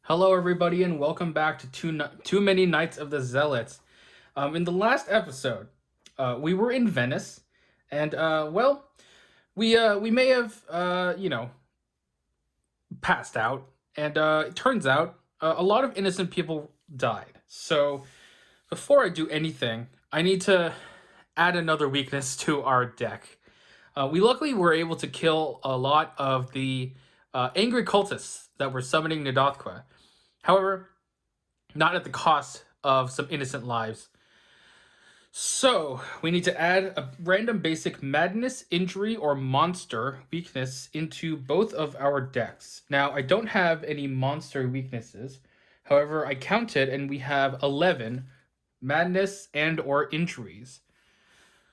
Hello, everybody, and welcome back to Too Many Nights of the Zealots. In the last episode, we were in Venice, and we may have passed out, and it turns out a lot of innocent people died. So before I do anything, I need to add another weakness to our deck. We luckily were able to kill a lot of the angry cultists that were summoning Nidothqua. However, not at the cost of some innocent lives. So, we need to add a random basic madness, injury, or monster weakness into both of our decks. Now, I don't have any monster weaknesses. However, I counted and we have 11 madness and or injuries.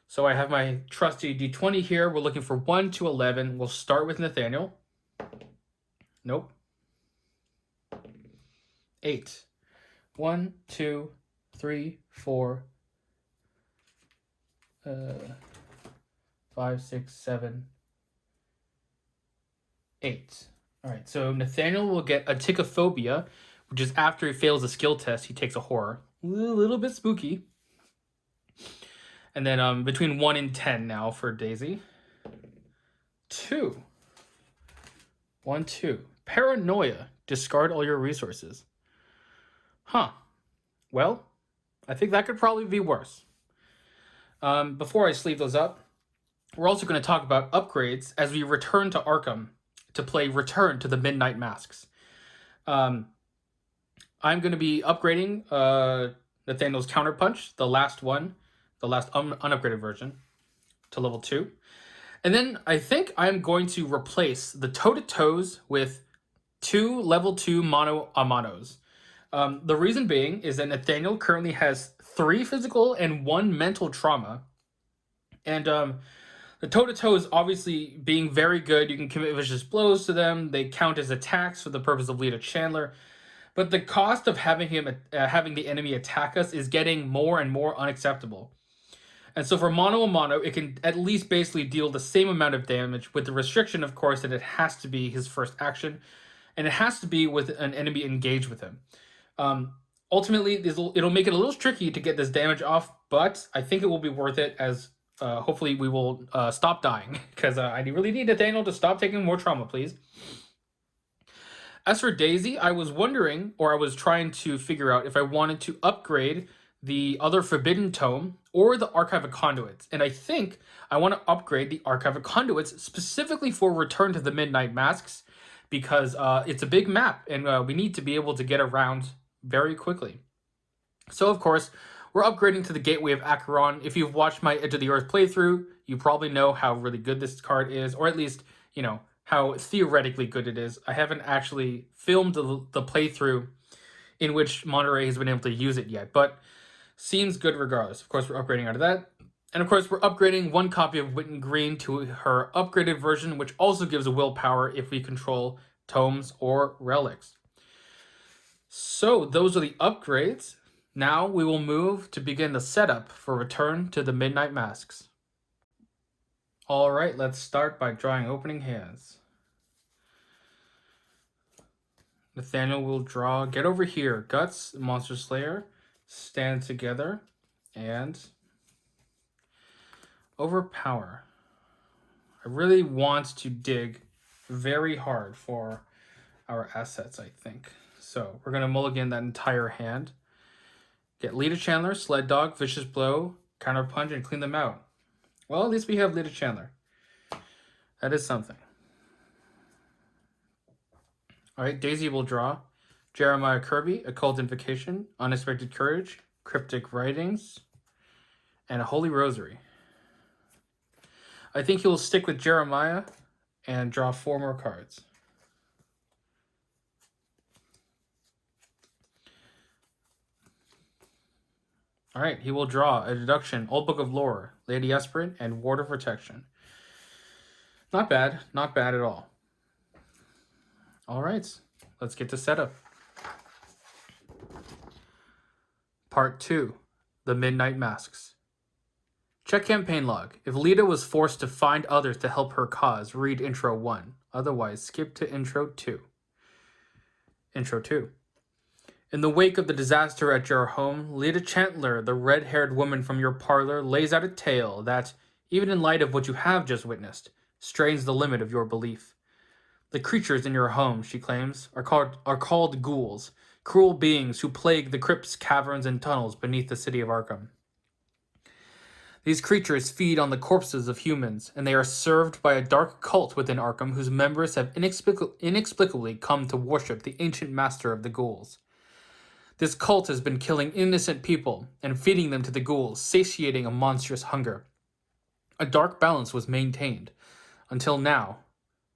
So I have my trusty D20 here. We're looking for 1 to 11. We'll start with Nathaniel. Nope. 8. 1, 2, 3, 4, 5, 6, 7, 8. All right, so Nathaniel will get a Tichophobia, which is after he fails a skill test, he takes a horror. A little bit spooky. And then between 1 and 10 now for Daisy. 2. 1, 2. Paranoia. Discard all your resources. Huh. Well, I think that could probably be worse. Before I sleeve those up, we're also going to talk about upgrades as we return to Arkham to play Return to the Midnight Masks. I'm going to be upgrading Nathaniel's Counterpunch, the last one, the last unupgraded version, to level 2. And then I think I'm going to replace the toe-to-toes with 2 level 2 mono Amanos. The reason being is that Nathaniel currently has 3 physical and 1 mental trauma. And the toe-to-toe is obviously being very good. You can commit vicious blows to them. They count as attacks for the purpose of Lita Chandler. But the cost of having the enemy attack us is getting more and more unacceptable. And so for mono a mono, it can at least basically deal the same amount of damage, with the restriction, of course, that it has to be his first action. And it has to be with an enemy engaged with him. Ultimately, it'll make it a little tricky to get this damage off, but I think it will be worth it, as hopefully we will stop dying, because I really need Nathaniel to stop taking more trauma, please. As for Daisy, I was wondering, or I was trying to figure out if I wanted to upgrade the other Forbidden Tome or the Archive of Conduits. And I think I want to upgrade the Archive of Conduits specifically for Return to the Midnight Masks, because it's a big map and we need to be able to get around very quickly. So, of course, we're upgrading to the Gateway of Acheron. If you've watched my Edge of the Earth playthrough, you probably know how really good this card is, or at least, how theoretically good it is. I haven't actually filmed the playthrough in which Monterey has been able to use it yet, but seems good regardless. Of course, we're upgrading out of that. And of course, we're upgrading 1 copy of Witten Green to her upgraded version, which also gives a willpower if we control tomes or relics. So those are the upgrades. Now we will move to begin the setup for Return to the Midnight Masks. All right, let's start by drawing opening hands. Nathaniel will draw, get over here, Guts, Monster Slayer, stand together, and Overpower. I really want to dig very hard for our assets, I think. So we're going to mulligan that entire hand. Get Lita Chandler, Sled Dog, Vicious Blow, Counter Punch, and clean them out. Well, at least we have Lita Chandler. That is something. All right, Daisy will draw Jeremiah Kirby, Occult Invocation, Unexpected Courage, Cryptic Writings, and a Holy Rosary. I think he'll stick with Jeremiah and draw 4 more cards. All right, he will draw a Deduction, Old Book of Lore, Lady Esperant, and Ward of Protection. Not bad at all. All right, let's get to setup. Part 2, The Midnight Masks. Check campaign log. If Lita was forced to find others to help her cause, read Intro 1. Otherwise, skip to Intro 2. Intro 2. In the wake of the disaster at your home, Lita Chandler, the red-haired woman from your parlor, lays out a tale that, even in light of what you have just witnessed, strains the limit of your belief. The creatures in your home, she claims, are called ghouls, cruel beings who plague the crypts, caverns, and tunnels beneath the city of Arkham. These creatures feed on the corpses of humans, and they are served by a dark cult within Arkham whose members have inexplicably come to worship the ancient master of the ghouls. This cult has been killing innocent people and feeding them to the ghouls, satiating a monstrous hunger. A dark balance was maintained, until now.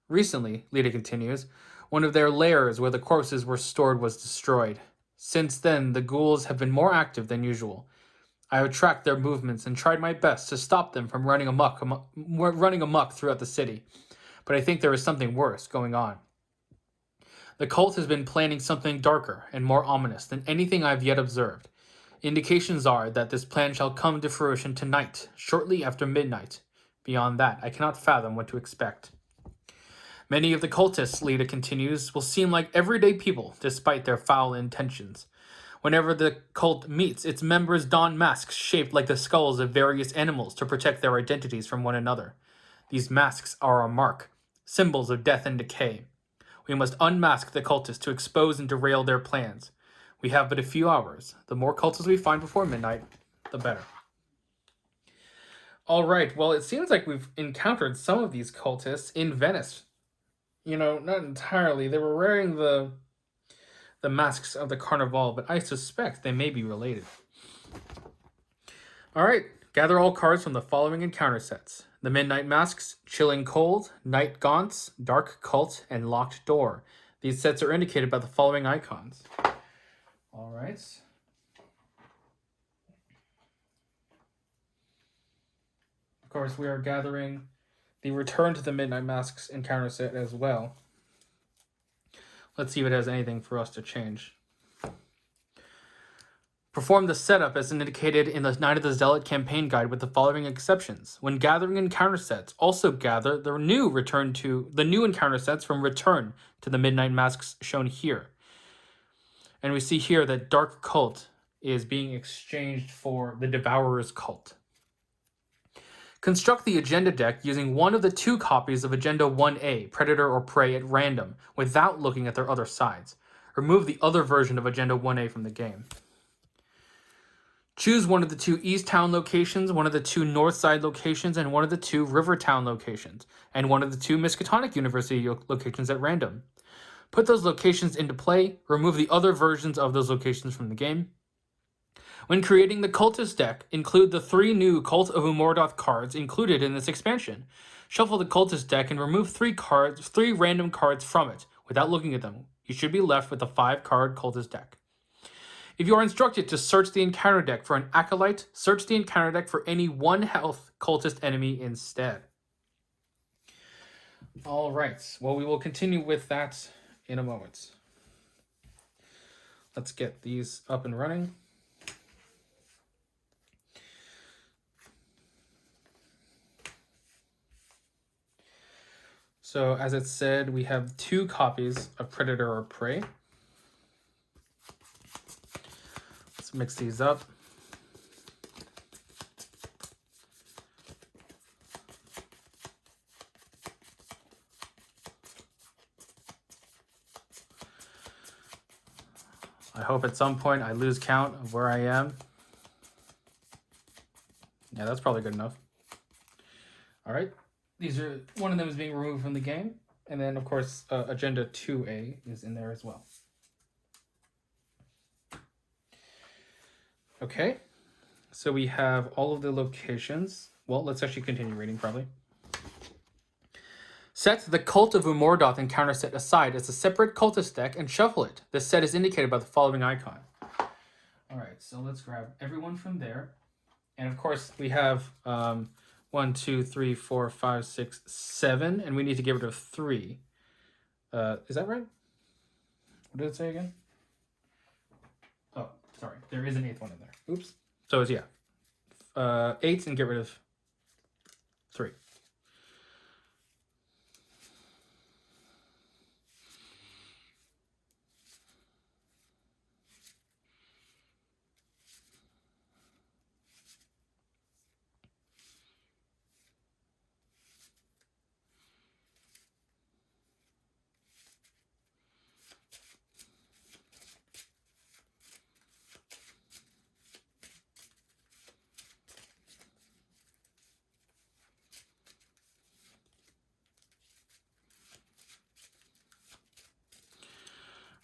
Recently, Lita continues, one of their lairs where the corpses were stored was destroyed. Since then, the ghouls have been more active than usual. I have tracked their movements and tried my best to stop them from running amok throughout the city, but I think there is something worse going on. The cult has been planning something darker and more ominous than anything I have yet observed. Indications are that this plan shall come to fruition tonight, shortly after midnight. Beyond that, I cannot fathom what to expect. Many of the cultists, Lita continues, will seem like everyday people, despite their foul intentions. Whenever the cult meets, its members don masks shaped like the skulls of various animals to protect their identities from one another. These masks are a mark, symbols of death and decay. We must unmask the cultists to expose and derail their plans. We have but a few hours. The more cultists we find before midnight, the better. All right, well, it seems like we've encountered some of these cultists in Venice. Not entirely. They were wearing the masks of the Carnival, but I suspect they may be related. All right, gather all cards from the following encounter sets. The Midnight Masks, Chilling Cold, Night Gaunts, Dark Cult, and Locked Door. These sets are indicated by the following icons. All right. Of course, we are gathering the Return to the Midnight Masks encounter set as well. Let's see if it has anything for us to change. Perform the setup as indicated in the Night of the Zealot campaign guide with the following exceptions. When gathering encounter sets, also gather the new encounter sets from Return to the Midnight Masks shown here. And we see here that Dark Cult is being exchanged for the Devourer's Cult. Construct the agenda deck using one of the two copies of Agenda 1A, Predator or Prey, at random, without looking at their other sides. Remove the other version of Agenda 1A from the game. Choose one of the two East Town locations, one of the two North Side locations, and one of the two Rivertown locations, and one of the two Miskatonic University locations at random. Put those locations into play, remove the other versions of those locations from the game. When creating the Cultist deck, include the 3 new Cult of Umordoth cards included in this expansion. Shuffle the Cultist deck and remove 3 random cards from it, without looking at them. You should be left with a 5-card Cultist deck. If you are instructed to search the encounter deck for an Acolyte, search the encounter deck for any 1-health Cultist enemy instead. All right, well, we will continue with that in a moment. Let's get these up and running. So, as it said, we have 2 copies of Predator or Prey. Let's mix these up. I hope at some point I lose count of where I am. Yeah, that's probably good enough. All right. One of them is being removed from the game. And then, of course, Agenda 2A is in there as well. Okay. So we have all of the locations. Well, let's actually continue reading, probably. Set the Cult of Umordoth encounter set aside as a separate cultist deck and shuffle it. This set is indicated by the following icon. All right, so let's grab everyone from there. And of course, we have 1, 2, 3, 4, 5, 6, 7, and we need to get rid of 3. Is that right? What did it say again? Oh, sorry. There is an 8th one in there. Oops. So it's, 8 and get rid of 3.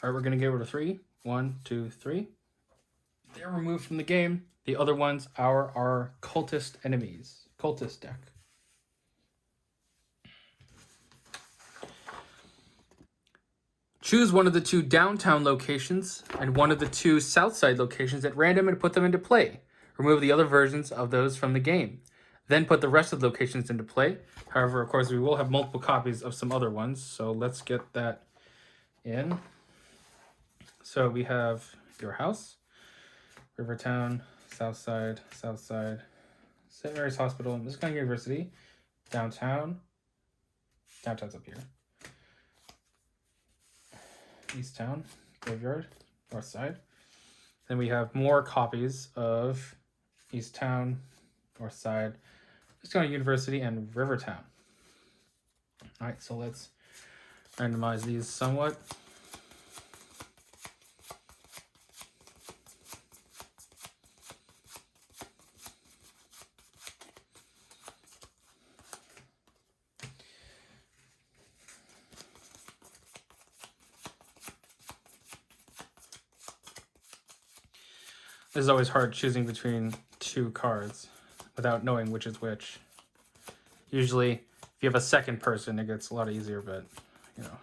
All right, we're going to get rid of 3. 1, 2, 3. They're removed from the game. The other ones are our cultist enemies. Cultist deck. Choose one of the 2 downtown locations and one of the 2 southside locations at random and put them into play. Remove the other versions of those from the game. Then put the rest of the locations into play. However, of course, we will have multiple copies of some other ones. So let's get that in. So we have your house, Rivertown, Southside, St. Mary's Hospital, Michigan University, downtown. Downtown's up here. East Town, Graveyard, North Side. Then we have more copies of East Town, North Side, Michigan University, and Rivertown. All right, so let's randomize these somewhat. This is always hard choosing between 2 cards without knowing which is which. Usually, if you have a second person, it gets a lot easier, but, you know.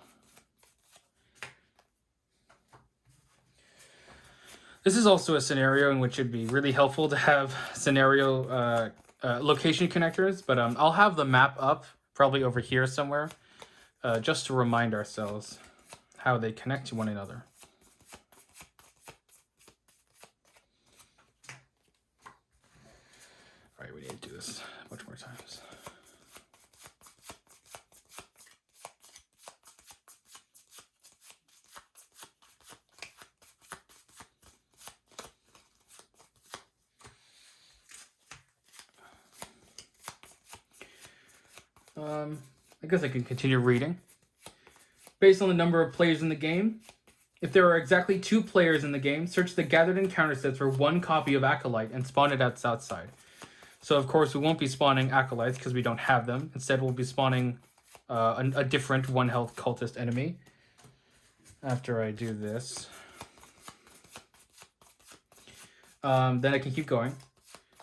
This is also a scenario in which it'd be really helpful to have scenario location connectors, but I'll have the map up, probably over here somewhere, just to remind ourselves how they connect to one another. All right, we need to do this much more times. I guess I can continue reading. Based on the number of players in the game, if there are exactly 2 players in the game, search the gathered encounter sets for 1 copy of Acolyte and spawn it at Southside. So, of course, we won't be spawning Acolytes because we don't have them. Instead, we'll be spawning a different 1 health cultist enemy. After I do this. Then I can keep going.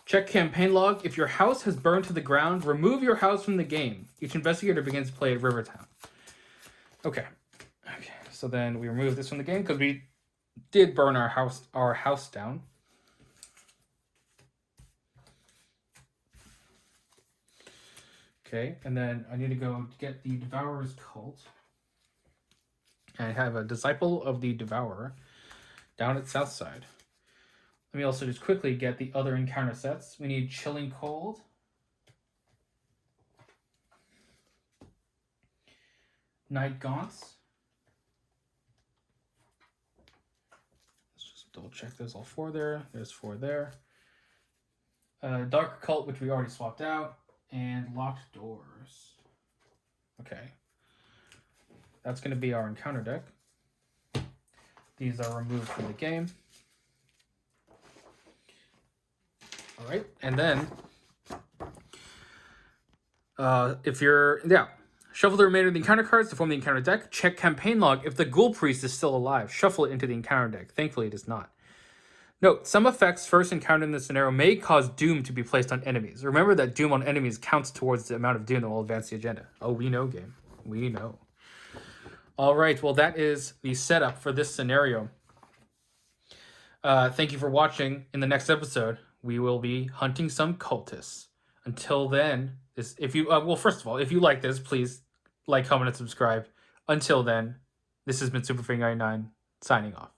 Check campaign log. If your house has burned to the ground, remove your house from the game. Each investigator begins play at Rivertown. Okay. So then we remove this from the game because we did burn our house down. Okay, and then I need to go get the Devourer's Cult. And I have a Disciple of the Devourer down at Southside. Let me also just quickly get the other encounter sets. We need Chilling Cold. Night Gaunts. Let's just double check there's all 4 there. There's 4 there. Dark Cult, which we already swapped out. And Locked Doors. Okay. That's going to be our encounter deck. These are removed from the game. All right, and then shuffle the remainder of the encounter cards to form the encounter deck. Check campaign log. If the Ghoul Priest is still alive, shuffle it into the encounter deck. Thankfully, it is not. Note, some effects first encountered in this scenario may cause doom to be placed on enemies. Remember that doom on enemies counts towards the amount of doom that will advance the agenda. Oh, we know, game. We know. All right, well, that is the setup for this scenario. Thank you for watching. In the next episode, we will be hunting some cultists. Until then, first of all, if you like this, please like, comment, and subscribe. Until then, this has been Superfinger99 signing off.